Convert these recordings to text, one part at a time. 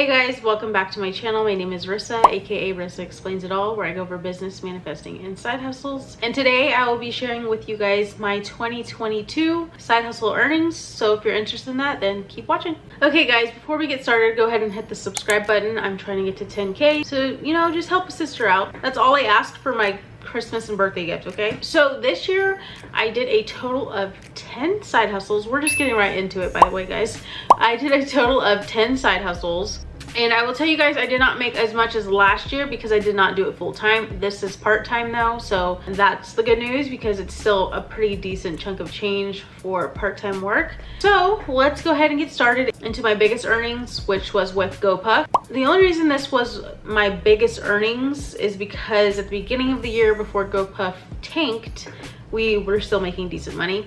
Hey guys, welcome back to my channel. My name is Rissa, aka Rissa Explains It All, where I go over business, manifesting, and side hustles. And today I will be sharing with you guys my 2022 side hustle earnings. So if you're interested in that, then keep watching. Okay guys, before we get started, go ahead and hit the subscribe button. I'm trying to get to 10K. So, just help a sister out. That's all I asked for my Christmas and birthday gift, okay? So this year I did a total of 10 side hustles. We're just getting right into it, by the way, guys. I did a total of 10 side hustles. And I will tell you guys, I did not make as much as last year because I did not do it full time. This is part-time though, so that's the good news because it's still a pretty decent chunk of change for part-time work. So let's go ahead and get started into my biggest earnings, which was with GoPuff. The only reason this was my biggest earnings is because at the beginning of the year before GoPuff tanked, we were still making decent money.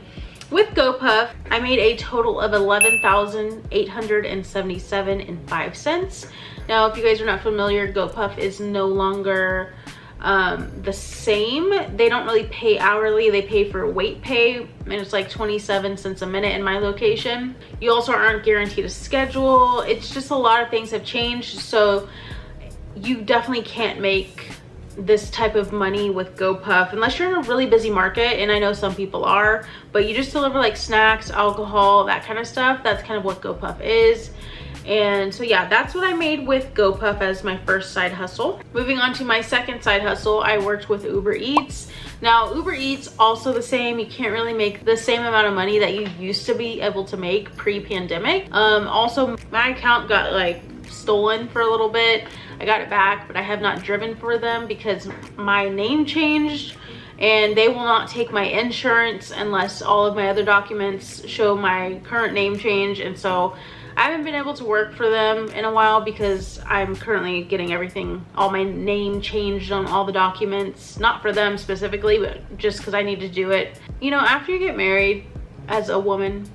With GoPuff, I made a total of $11,877.05. Now, if you guys are not familiar, GoPuff is no longer the same. They don't really pay hourly. They pay for weight pay, and it's like 27 cents a minute in my location. You also aren't guaranteed a schedule. It's just a lot of things have changed, so you definitely can't make this type of money with GoPuff unless you're in a really busy market, and I know some people are, but you just deliver like snacks, alcohol, that kind of stuff. That's kind of what GoPuff is. And so yeah, that's what I made with GoPuff as my first side hustle. Moving on to my second side hustle, I worked with Uber Eats. Now Uber Eats, also the same. You can't really make the same amount of money that you used to be able to make pre-pandemic. Also my account got like stolen for a little bit. I got it back, but I have not driven for them because my name changed and they will not take my insurance unless all of my other documents show my current name change. And so I haven't been able to work for them in a while because I'm currently getting everything, all my name changed on all the documents, not for them specifically, but just because I need to do it. After you get married as a woman,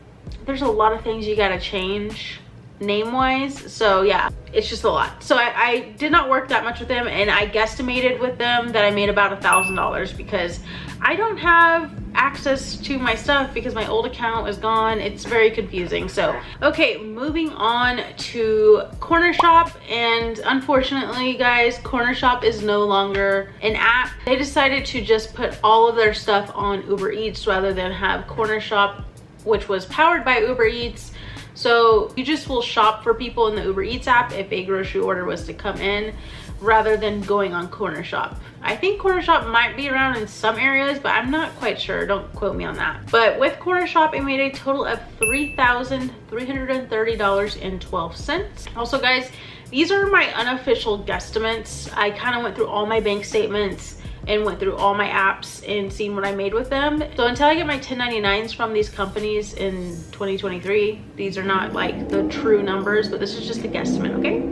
there's a lot of things you gotta change name wise. So yeah, it's just a lot. So I did not work that much with them, and I guesstimated with them that I made about $1,000 because I don't have access to my stuff because my old account is gone. It's very confusing. So okay, moving on to Corner Shop, and unfortunately guys, Corner Shop is no longer an app. They decided to just put all of their stuff on Uber Eats rather than have Corner Shop, which was powered by Uber Eats. So you just will shop for people in the Uber Eats app if a grocery order was to come in, rather than going on Corner Shop. I think Corner Shop might be around in some areas, but I'm not quite sure. Don't quote me on that. But with Corner Shop, I made a total of $3,330.12. Also guys, these are my unofficial guesstimates. I kind of went through all my bank statements and went through all my apps and seen what I made with them. So until I get my 1099s from these companies in 2023, these are not like the true numbers, but this is just a guesstimate, okay?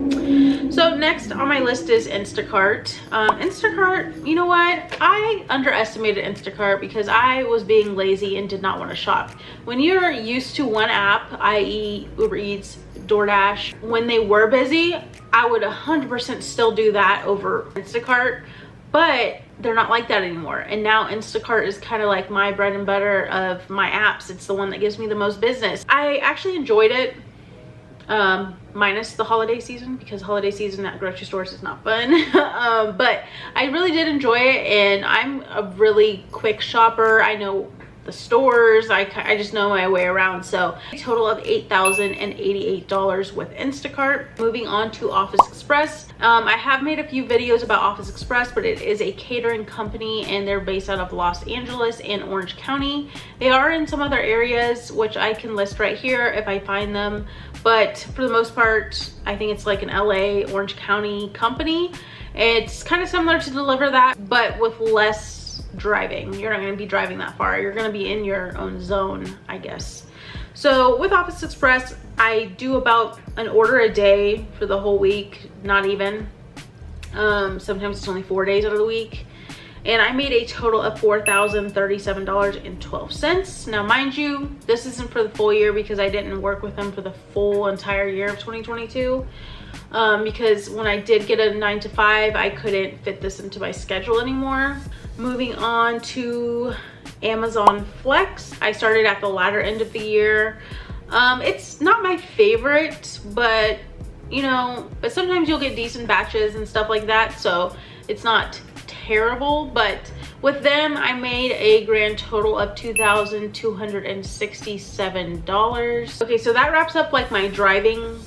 So next on my list is Instacart. Instacart, you know what? I underestimated Instacart because I was being lazy and did not want to shop. When you're used to one app, i.e. Uber Eats, DoorDash, when they were busy, I would 100% still do that over Instacart, but they're not like that anymore. And now Instacart is kind of like my bread and butter of my apps. It's the one that gives me the most business. I actually enjoyed it, minus the holiday season, because holiday season at grocery stores is not fun. But I really did enjoy it, and I'm a really quick shopper. I know the stores, I just know my way around. So a total of $8,088 with Instacart. Moving on to Office Express. I have made a few videos about Office Express, but it is a catering company and they're based out of Los Angeles and Orange County. They are in some other areas, which I can list right here if I find them, but for the most part, I think it's like an LA, Orange County company. It's kind of similar to Deliver That, but with less driving. You're not going to be driving that far. You're going to be in your own zone, I guess. So with Office Express, I do about an order a day for the whole week, not even. Sometimes it's only 4 days out of the week. And I made a total of $4,037.12. Now, mind you, this isn't for the full year because I didn't work with them for the full entire year of 2022. Because when I did get a 9-to-5, I couldn't fit this into my schedule anymore. Moving on to Amazon Flex. I started at the latter end of the year. It's not my favorite, but you know, but sometimes you'll get decent batches and stuff like that, so it's not terrible. But with them, I made a grand total of $2,267. Okay, so that wraps up like my driving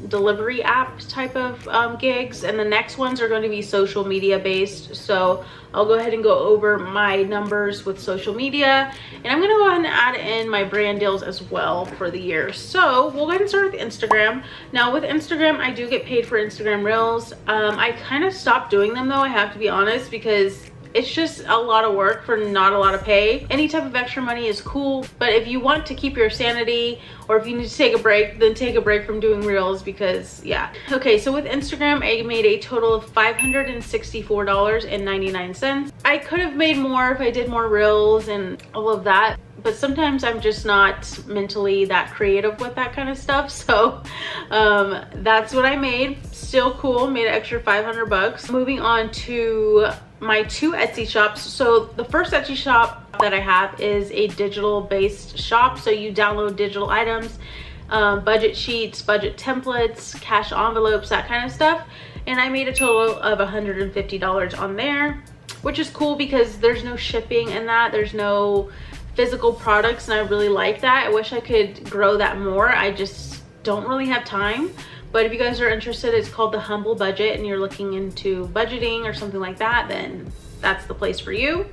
delivery app type of gigs, and the next ones are going to be social media based. So I'll go ahead and go over my numbers with social media, and I'm going to go ahead and add in my brand deals as well for the year. So we'll go ahead and start with Instagram. Now with Instagram, I do get paid for Instagram Reels. I kind of stopped doing them though, I have to be honest, because it's just a lot of work for not a lot of pay. Any type of extra money is cool, but if you want to keep your sanity, or if you need to take a break, then take a break from doing Reels, because yeah. Okay, so with Instagram, I made a total of $564.99. I could have made more if I did more Reels and all of that, but sometimes I'm just not mentally that creative with that kind of stuff. So that's what I made. Still cool, made an extra 500 bucks. Moving on to my 2 Etsy shops. So the first Etsy shop that I have is a digital based shop. So you download digital items, budget sheets, budget templates, cash envelopes, that kind of stuff. And I made a total of $150 on there, which is cool because there's no shipping in that. There's no physical products, and I really like that. I wish I could grow that more. I just don't really have time. But if you guys are interested, it's called The Humble Budget, and you're looking into budgeting or something like that, then that's the place for you.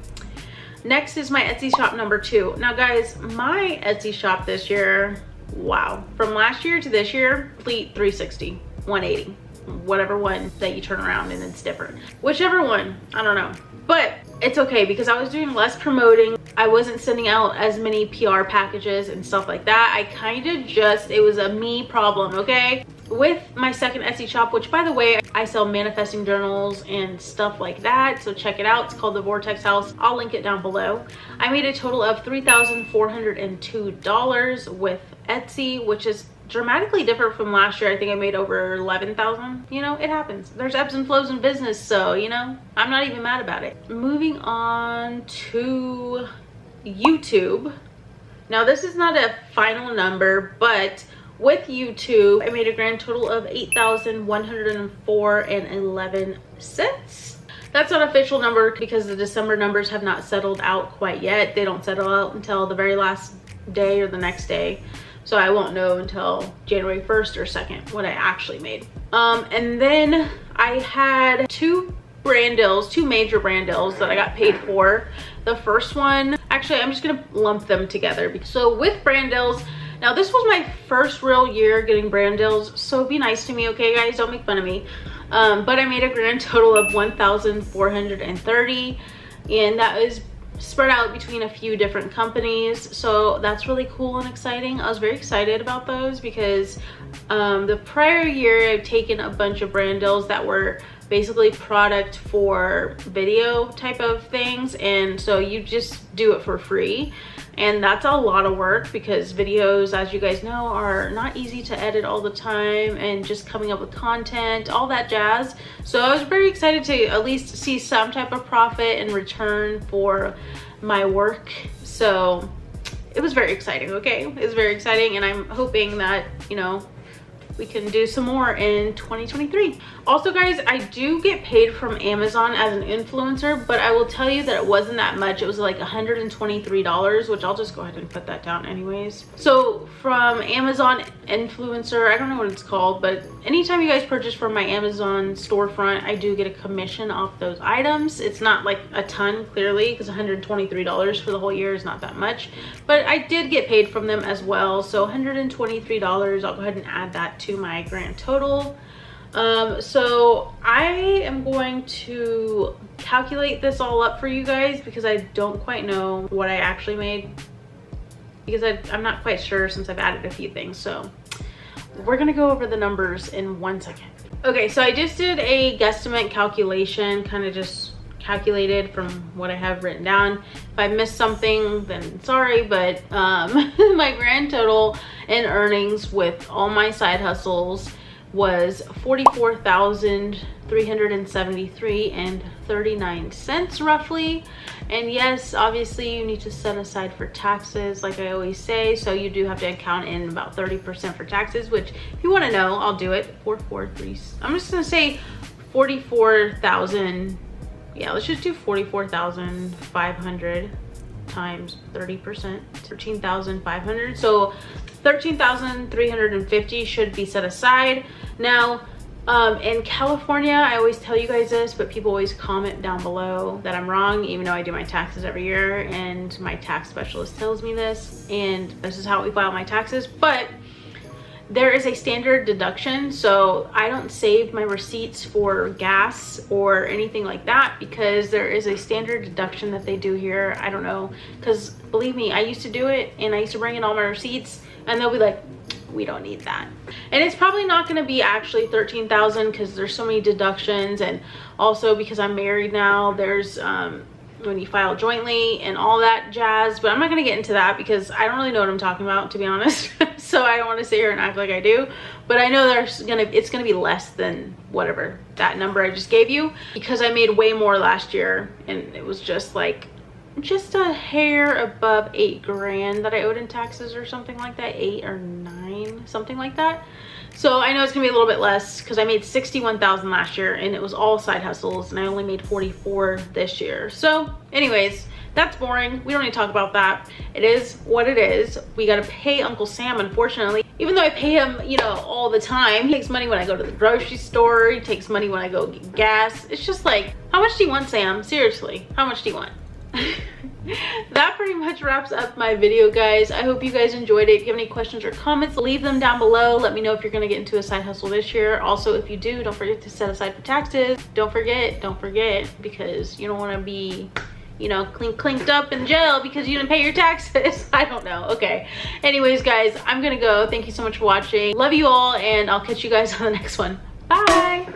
Next is my Etsy shop number 2. Now guys, my Etsy shop this year, wow. From last year to this year, complete 360, 180, whatever one that you turn around and it's different. Whichever one, I don't know. But it's okay because I was doing less promoting. I wasn't sending out as many PR packages and stuff like that. I kind of just, it was a me problem, okay? With my second Etsy shop, which by the way, I sell manifesting journals and stuff like that, so check it out. It's called The Vortex House. I'll link it down below. I made a total of $3,402 with Etsy, which is dramatically different from last year. I think I made over 11,000. You know, it happens. There's ebbs and flows in business, so you know, I'm not even mad about it. Moving on to YouTube. Now this is not a final number, but with YouTube, I made a grand total of $8,104.11. That's not an official number because the December numbers have not settled out quite yet. They don't settle out until the very last day or the next day. So I won't know until January 1st or 2nd what I actually made. And then I had 2 brand deals, 2 major brand deals that I got paid for. The first one, actually, I'm just gonna lump them together. So with brand deals, now this was my first real year getting brand deals, so be nice to me, okay guys, don't make fun of me. But I made a grand total of $1,430, and that was spread out between a few different companies, so that's really cool and exciting. I was very excited about those because the prior year I've taken a bunch of brand deals that were basically product for video type of things, and so you just do it for free, and that's a lot of work because videos, as you guys know, are not easy to edit all the time, and just coming up with content, all that jazz. So I was very excited to at least see some type of profit in return for my work. So it was very exciting, okay? It was very exciting, and I'm hoping that, you know, we can do some more in 2023. Also guys, I do get paid from Amazon as an influencer, but I will tell you that it wasn't that much. It was like $123, which I'll just go ahead and put that down anyways. So from Amazon influencer, I don't know what it's called, but anytime you guys purchase from my Amazon storefront, I do get a commission off those items. It's not like a ton, clearly, because $123 for the whole year is not that much, but I did get paid from them as well. So $123, I'll go ahead and add that to my grand total. So I am going to calculate this all up for you guys because I don't quite know what I actually made, because I'm not quite sure since I've added a few things. So we're gonna go over the numbers in 1 second. Okay, so I just did a guesstimate calculation, kind of just calculated from what I have written down. If I missed something, then sorry, but my grand total in earnings with all my side hustles was $44,373.39 roughly. And yes, obviously you need to set aside for taxes, like I always say, so you do have to account in about 30% for taxes, which if you want to know, I'll do it. 443, I'm just gonna say 44,000. Yeah, let's just do 44,500 times 30%, 13,500. So 13,350 should be set aside. Now, in California, I always tell you guys this, but people always comment down below that I'm wrong, even though I do my taxes every year and my tax specialist tells me this, and this is how we file my taxes. But there is a standard deduction, so I don't save my receipts for gas or anything like that, because there is a standard deduction that they do here. I don't know, because believe me, I used to do it, and I used to bring in all my receipts, and they'll be like, we don't need that. And it's probably not going to be actually 13,000, because there's so many deductions, and also because I'm married now, there's when you file jointly and all that jazz. But I'm not going to get into that because I don't really know what I'm talking about, to be honest. So I don't want to sit here and act like I do, but I know it's gonna be less than whatever that number I just gave you, because I made way more last year, and it was just like a hair above 8 grand that I owed in taxes or something like that, 8 or 9, something like that. So I know it's gonna be a little bit less, because I made 61,000 last year and it was all side hustles, and I only made 44 this year. So anyways, that's boring. We don't need to talk about that. It is what it is. We gotta pay Uncle Sam, unfortunately. Even though I pay him, you know, all the time. He takes money when I go to the grocery store. He takes money when I go get gas. It's just like, how much do you want, Sam? Seriously, how much do you want? That pretty much wraps up my video, guys. I hope you guys enjoyed it. If you have any questions or comments, leave them down below. Let me know if you're gonna get into a side hustle this year. Also, if you do, don't forget to set aside for taxes. Don't forget, because you don't want to be, you know, clinked up in jail because you didn't pay your taxes. I don't know. Okay, anyways, guys, I'm gonna go. Thank you so much for watching. Love you all, and I'll catch you guys on the next one. Bye.